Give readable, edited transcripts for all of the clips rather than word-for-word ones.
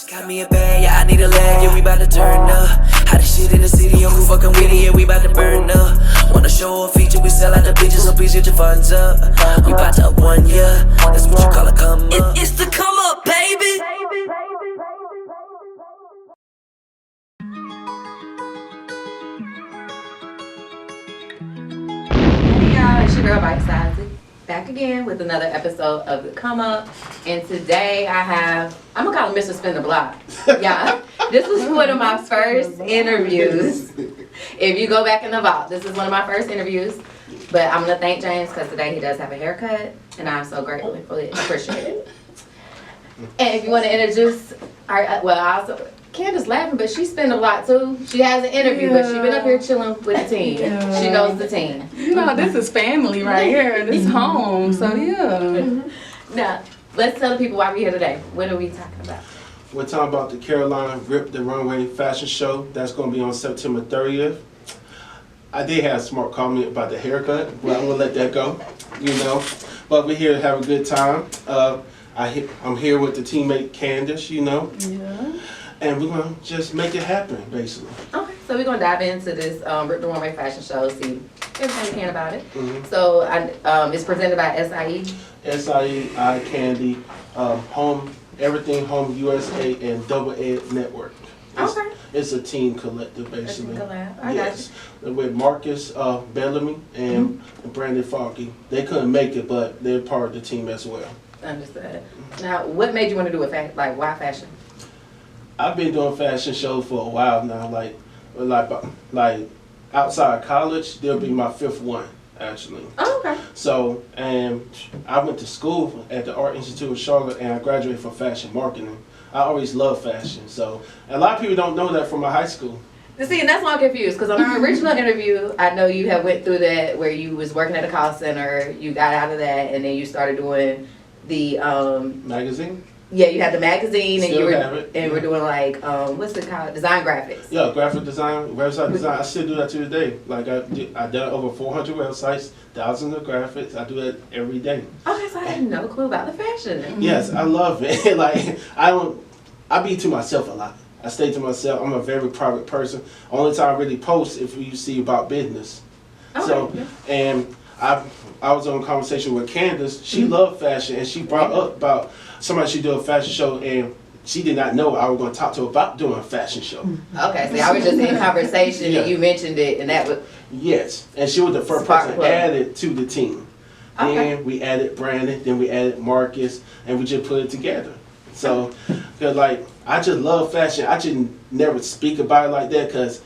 Got me a bag, yeah, I need a leg, yeah, we bout to turn up. How the shit in the city, yo, who fucking with it, yeah, we bout to burn up. Wanna show a feature, we sell out the bitches, so please get your funds up. We bout to up 1 year, that's what you call a come up. It's the come up, baby. Hey y'all, it's your girl Bite Sizey, back again with another episode of the Come Up. And today I'm gonna call him Mr. Spin the Block. Yeah, this was one of my first interviews. If you go back in the vault, this is one of my first interviews. But I'm gonna thank James because today he does have a haircut, and I'm so gratefully appreciate it. And if you want to introduce Candace laughing, but she spent a lot too. She has an interview, but she's been up here chilling with the team. Yeah. She knows the team. You know, this is family right here. This is home. So yeah. Now, let's tell the people why we're here today. What are we talking about? We're talking about the Carolina Rip the Runway fashion show. That's going to be on September 30th. I did have a smart comment about the haircut, but I'm going to let that go, you know. But we're here to have a good time. I'm here with the teammate Kandace, you know. Yeah. And we're going to just make it happen, basically. Okay, so we're going to dive into this Rip the Runway fashion show, see everything we can about it. Mm-hmm. So it's presented by S.I.E. S.I.E, EyeKandy, Everything Home USA, and Double Ed Network. It's a team collective, basically. Yes, with Marcus Bellamy and Brandon Foggie. They couldn't make it, but they're part of the team as well. Understood. Now, what made you want to do why fashion? I've been doing fashion shows for a while now. Like outside college, there'll be my 5th one actually. Oh, okay. So, and I went to school at the Art Institute of Charlotte, and I graduated from fashion marketing. I always loved fashion, so a lot of people don't know that from my high school. See, and that's why I'm confused, because on our original interview, I know you have went through that where you was working at a call center, you got out of that, and then you started doing the magazine. Yeah, you had the magazine, Still and we're doing like what's it called? Design graphics. Yeah, graphic design, website design. I still do that to this day. Like I done over 400 websites, thousands of graphics. I do that every day. Okay, so I had no clue about the fashion. Yes, I love it. Like I be to myself a lot. I stay to myself. I'm a very private person. Only time I really post if you see about business. Okay. So and I was on a conversation with Kandace. She loved fashion, and she brought up about somebody should do a fashion show, and she did not know I was going to talk to her about doing a fashion show. Okay, so I was just in conversation, and you mentioned it, and that was... Yes, and she was the first person added to the team. Okay. Then we added Brandon, then we added Marcus, and we just put it together. So, cause like, I just love fashion. I just never speak about it like that, because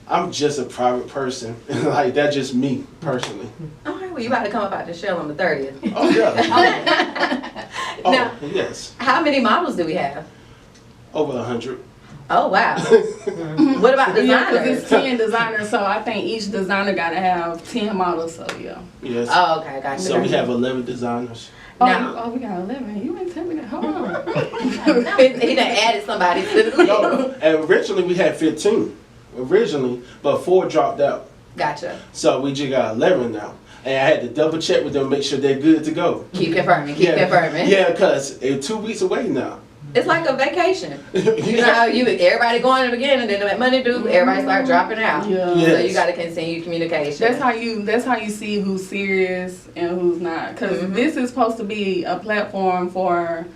I'm just a private person. Like, that's just me, personally. Okay, well, you about to come up out the shell on the 30th. Oh, yeah. Now, yes. How many models do we have? Over 100. Oh, wow. What about designers? Yeah, because it's 10 designers, so I think each designer got to have 10 models, so yeah. Yes. Oh, okay, gotcha. So we have 11 designers. Oh, we got 11. You ain't tell me that. Hold on. He done added somebody to the list. No, and originally we had 15. But 4 dropped out. Gotcha. So we just got 11 now. And I had to double check with them, make sure they're good to go. Keep confirming, confirming. Yeah, because it's 2 weeks away now. It's like a vacation. You know how everybody going in the beginning, and then when money due, everybody start dropping out. Yeah. Yes. So you got to continue communication. That's how you see who's serious and who's not. Because this is supposed to be a platform for,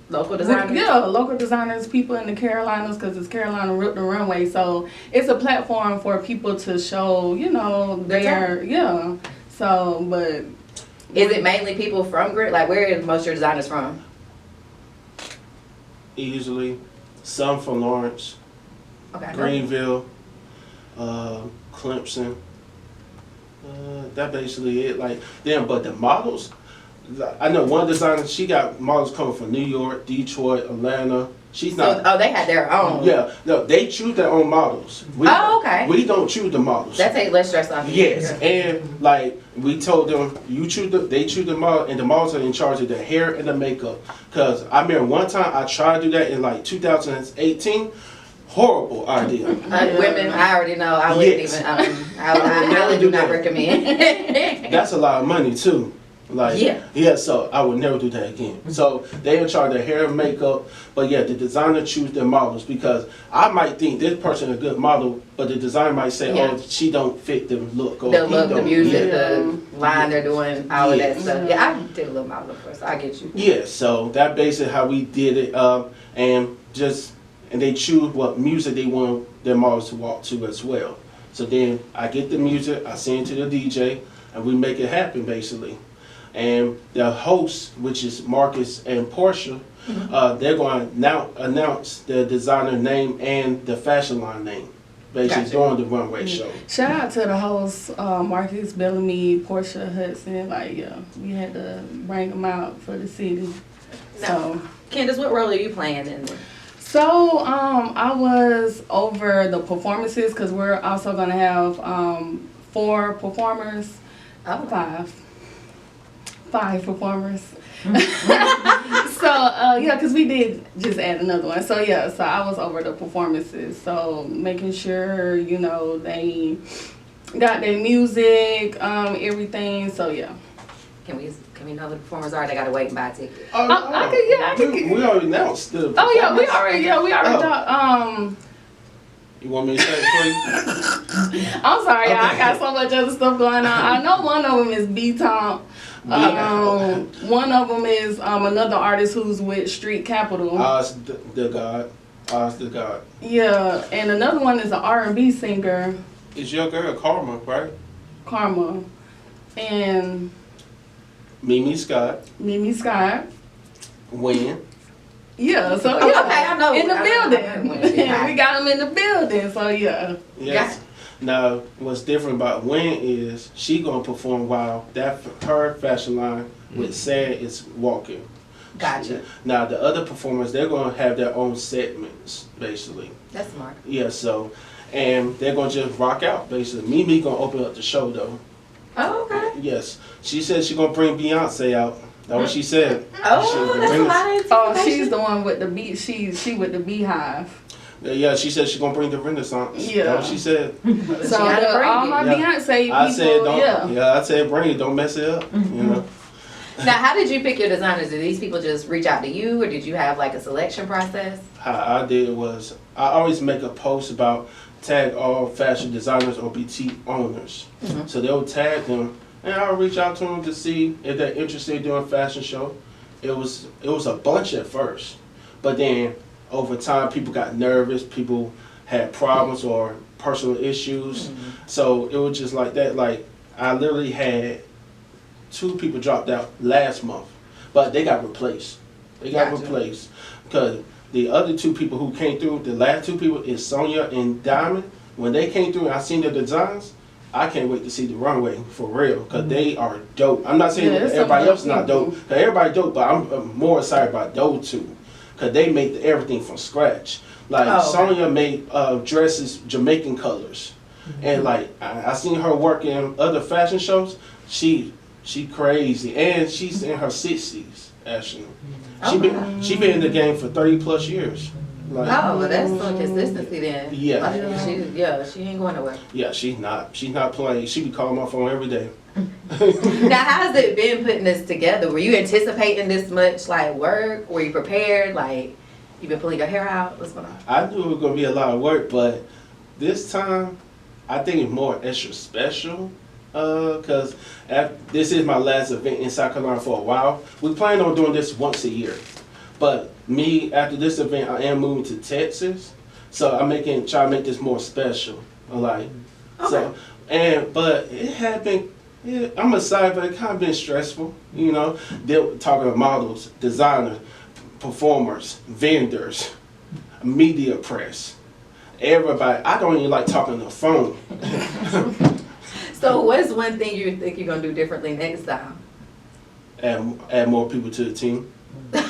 local designers. Local designers, people in the Carolinas, because it's Carolina Rip the Runway. So it's a platform for people to show, their So, but is it mainly people from like where are most of your designers from? Easley, some from Lawrence, Greenville, Clemson. That basically it. Like but the models. I know one designer. She got models coming from New York, Detroit, Atlanta. She's not. Oh, they had their own. Yeah, no, they choose their own models. We don't choose the models. That takes less stress off. Yes, and like we told them, they choose the model, and the models are in charge of the hair and the makeup. Cause I remember one time I tried to do that in like 2018. Horrible idea. Women, I already know. I wouldn't even. I do not recommend. That's a lot of money too. Like, Yeah. so I would never do that again. So they in charge of hair and makeup, but yeah, the designer choose their models because I might think this person a good model, but the designer might say, oh, she don't fit the look. Or The look, the music, Yeah. the line they're doing, all of that Yeah. stuff. Yeah, I did a little model before, so I get you. Yeah, so that basically how we did it, and they choose what music they want their models to walk to as well. So then I get the music, I send it to the DJ, and we make it happen basically. And the hosts, which is Marcus and Porshe, they're going to now announce the designer name and the fashion line name, basically during the runway show. Shout out to the hosts, Marcus Bellamy, Porshe Hudson. Like, yeah, we had to bring them out for the city. So, Candace, what role are you playing in this? So, I was over the performances because we're also going to have 4 performers. Oh. 5 performers. So, yeah, because we did just add another one. So, yeah, so I was over the performances. So, making sure, you know, they got their music, everything. So, yeah. Can we know the performers are? They gotta wait and buy a ticket. I could. We already announced the Oh, yeah, we performance. already talked. You want me to say it for you? I'm sorry, y'all. I Okay. got so much other stuff going on. I know one of them is B-Tom. One of them is another artist who's with Street Capital. Oz the God. Oz the God. Yeah, and another one is an R&B singer, It's your girl Karma, right? Karma, and Mimi Scott. Mimi Scott. Win. Yeah, so Oh, yeah, okay, I know. in the I know building. when she hot. We got them in the building, so yeah. Yes. Now, what's different about Win is she gonna perform while her fashion line with S.I.E is walking. Gotcha. Now the other performers, they're gonna have their own segments, basically. That's smart. Yeah. So, and they're gonna just rock out, basically. Mimi gonna open up the show though. Oh, okay. Yes. She said she gonna bring Beyonce out. That's what she said. Oh, that's a lot of Oh, anticipation. she's the one with the bee. She with the beehive. Yeah, she said she gonna bring the Renaissance. Yeah. That's what she said. So gotta bring all it. my Yeah. Beyonce people, I said don't. yeah. Yeah, I said bring it. Don't mess it up. You know. Now, how did you pick your designers? Did these people just reach out to you, or did you have like a selection process? How I did was I always make a post about tag all fashion designers or boutique owners. So they'll tag them, and I'll reach out to them to see if they're interested in doing a fashion show. It was a bunch at first, but then over time people got nervous. People had problems or personal issues, so it was just like that. Like I literally had 2 people dropped out last month, but they got replaced. They got Gotcha. replaced because the other 2 people who came through, the last 2 people is Sonia and Diamond. When they came through and I seen their designs, I can't wait to see the runway for real because they are dope. I'm not saying Yeah, that there's everybody some else is not dope. Cause everybody dope, but I'm more excited about those 2 because they made everything from scratch. Like Oh, okay. Sonia made dresses Jamaican colors, and like I seen her work in other fashion shows. She crazy, and she's in her 60s. Actually, she been in the game for 30+ years. Like, Oh, well, that's some consistency then. Yeah. Like, she ain't going nowhere. yeah, she's not playing. She be calling my phone every day. Now, how's it been putting this together? Were you anticipating this much like work? Were you prepared? Like, you been pulling your hair out? What's going on? I knew it was gonna be a lot of work, but this time I think it's more extra special. Cause this is my last event in South Carolina for a while. We plan on doing this once a year, but me after this event, I am moving to Texas, so I'm trying to make this more special. Like, so, but it had been. Yeah, I'm excited, but it kind of been stressful. You know, talking to models, designers, performers, vendors, media press, everybody. I don't even like talking on the phone. So, what's one thing you think you're gonna do differently next time? Add more people to the team.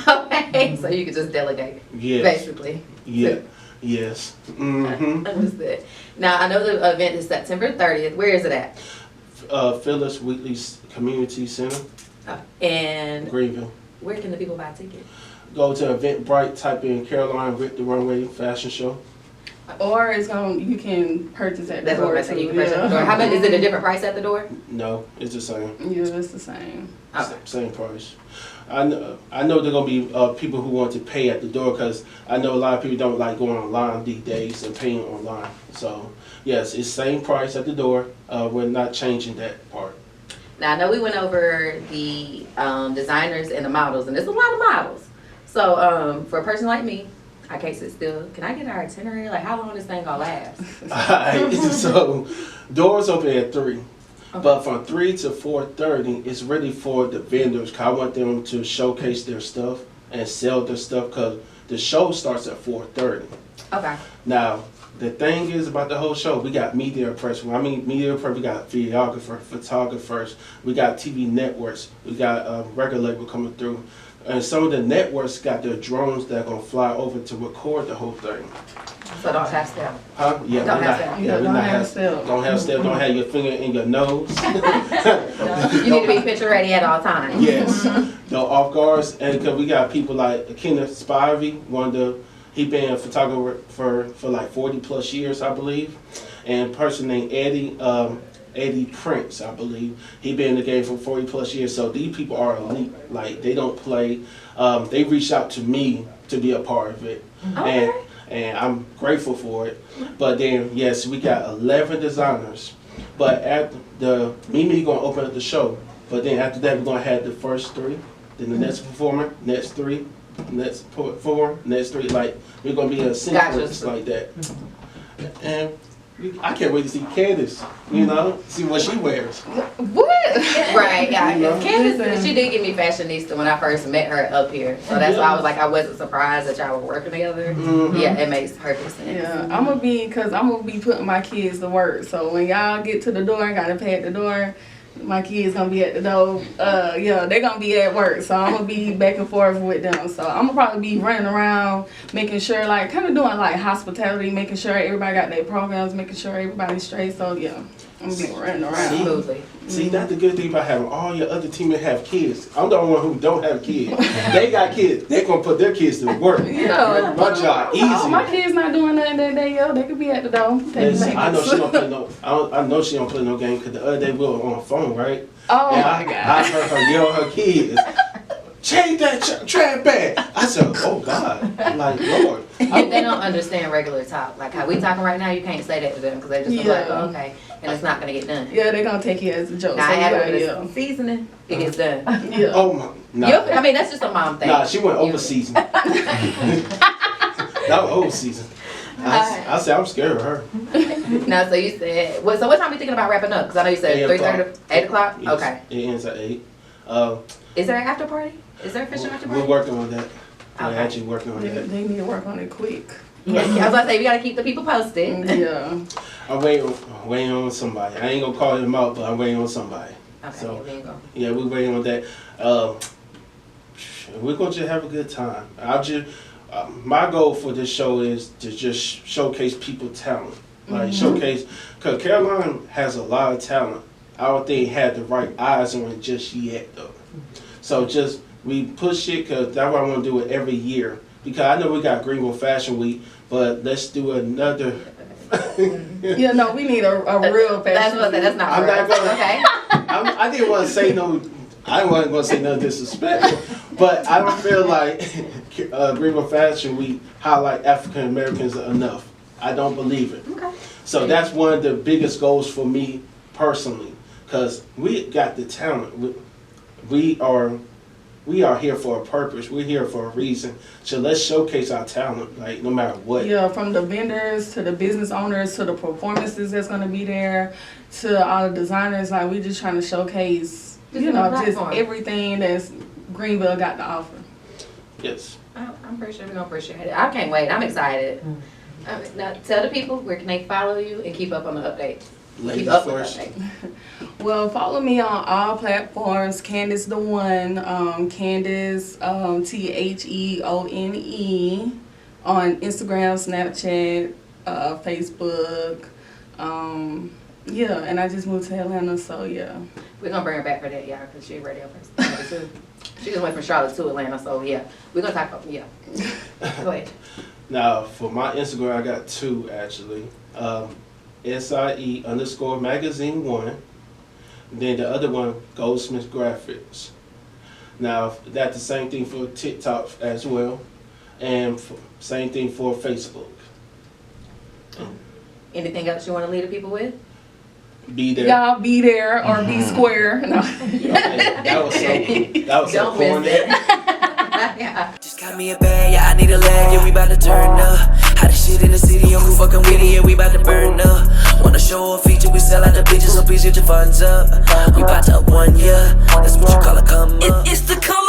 Okay, so you can just delegate, Yes. basically. Yeah. Yes. Mm-hmm. Understood. Now, I know the event is September 30th. Where is it at? Phyllis Wheatley Community Center, And Greenville. where can the people buy tickets? Go to Eventbrite, type in Caroline Rick the Runway Fashion Show. Or you can purchase at the That's what door I'm saying. You too. can purchase at the door. How much is it? A different price at the door? No, it's the same. Yeah, it's the same. Okay. Same price. I know there gonna be people who want to pay at the door because I know a lot of people don't like going online these days and paying online. So yes, it's same price at the door. We're not changing that part. Now I know we went over the designers and the models, and there's a lot of models. So for a person like me, I can't sit still. Can I get our itinerary? Like, how long this thing gonna last? Alright, so doors open at 3. Okay. But from 3 to 4:30, it's really for the vendors. 'Cause I want them to showcase their stuff and sell their stuff because the show starts at 4:30. Okay. Now, the thing is about the whole show, we got media press. When I mean media press, we got videographers, photographers, we got TV networks, we got a record label coming through. And some of the networks got their drones that are going to fly over to record the whole thing. So don't have step. Huh? Yeah, Don't we're have not, step. yeah, we're Don't not have step. Don't have step, don't have your finger in your nose. You need to be picture ready at all times. Yes, no off guards, and because we got people like Kenneth Spivey, he been a photographer for like 40 plus years, I believe, and a person named Eddie Prince, I believe, he been in the game for 40 plus years. So these people are elite, like they don't play. They reached out to me to be a part of it, Okay. and I'm grateful for it. But then yes, we got 11 designers. But at Mimi gonna open up the show. But then after that, we're gonna have the first 3, then the next performer, next 3, next 4, next 3. Like we're gonna be a sequence like that. And I can't wait to see Kandace. You know, see what she wears. What? Right, yeah. You know? Candace, she did give me fashionista when I first met her up here. So that's why I was like, I wasn't surprised that y'all were working together. Mhm. Yeah, it makes perfect sense. Yeah, I'm gonna be putting my kids to work. So when y'all get to the door, I gotta pay at the door. My kids gonna be at the door. Yeah, they're gonna be at work. So I'm gonna be back and forth with them. So I'm gonna probably be running around, making sure, like, kind of doing like hospitality, making sure everybody got their programs, making sure everybody's straight. So yeah, I'm gonna be running around. Smoothly. See, that's the good thing about having all your other teammates have kids. I'm the only one who don't have kids. They got kids. They're gonna put their kids to work. Yeah. My job easy. Oh, my kids not doing nothing that day, yo. They could be at the door. Listen, I know she don't play no. I know she don't play no game because the other day we were on the phone, right? Oh And my I God. heard her yell at her kids, "Change that trash bag!" I said, "Oh God!" Like Lord. If they don't understand regular talk, like how we talking right now, you can't say that to them because they just Yeah. like, oh, okay, and it's not gonna get done. Yeah, they're gonna take it as a joke. Now I So add you a bit gotta of seasoning, it gets done. yell. Yeah. Oh my. Nah. I mean, that's just a mom thing. Nah, she went You- over season. That was old season. I said I'm scared of her. No, so you said, so what time are you thinking about wrapping up? Because I know you said 3:30 to 8 o'clock? Yes, Okay. It ends at 8. Is there an after party? Is there a official after We're party? working on that. We're Okay. actually working on They, that. they need to work on it quick. Yeah, I was about to say, we got to keep the people posted. Yeah. I'm waiting on somebody. I ain't gonna call him out, but I'm waiting on somebody. Okay, So, there you go. Yeah, we're waiting on that. We're gonna just have a good time. My goal for this show is to just showcase people's talent. Like showcase, cause Caroline has a lot of talent. I don't think had the right eyes on it just yet though. So just we push it, cause that's why I want to do it every year. Because I know we got Greenville Fashion Week, but let's do another. Yeah, no, we need a real That's fashion. what I said, that's not I'm for not us. gonna- Okay. I didn't want to say no. I wasn't going to say no disrespect, but I don't feel like Greenville Fashion Week highlight African Americans enough. I don't believe it. Okay. So that's one of the biggest goals for me personally, because we got the talent. We are here for a purpose. We're here for a reason. So let's showcase our talent, like no matter what. Yeah, from the vendors to the business owners to the performances that's gonna be there to all the designers. Like we just trying to showcase, Just you a know, just platform. everything that's Greenville got to offer. Yes. I'm pretty sure we're going to appreciate it. I can't wait. I'm excited. Now, tell the people where can they follow you and keep up on the updates. Ladies Keep up with first. the updates. Well, follow me on all platforms. Kandace the One, Kandace THEONE on Instagram, Snapchat, Facebook. Yeah, and I just moved to Atlanta, so yeah. We're going to bring her back for that, y'all, because she's a radio person. She just went from Charlotte to Atlanta, so yeah. We're gonna talk about Go ahead. Now, for my Instagram, I got 2 actually. SIE_magazine1. Then the other one, Goldsmith Graphics. Now, that's the same thing for TikTok as well. And same thing for Facebook. Anything else you want to leave the people with? Be there. Y'all be there or be square. No. Okay, that was so Don't corny. miss it. Yeah. Just got me a bag, yeah, I need a lag, yeah, we bout to turn up. Hot as shit in the city, yo, who fucking with it, yeah, we bout to burn up. Wanna show a feature, we sell out the bitches, so please get your funds up. We bout to up 1 year, that's what you call a come up. It's the come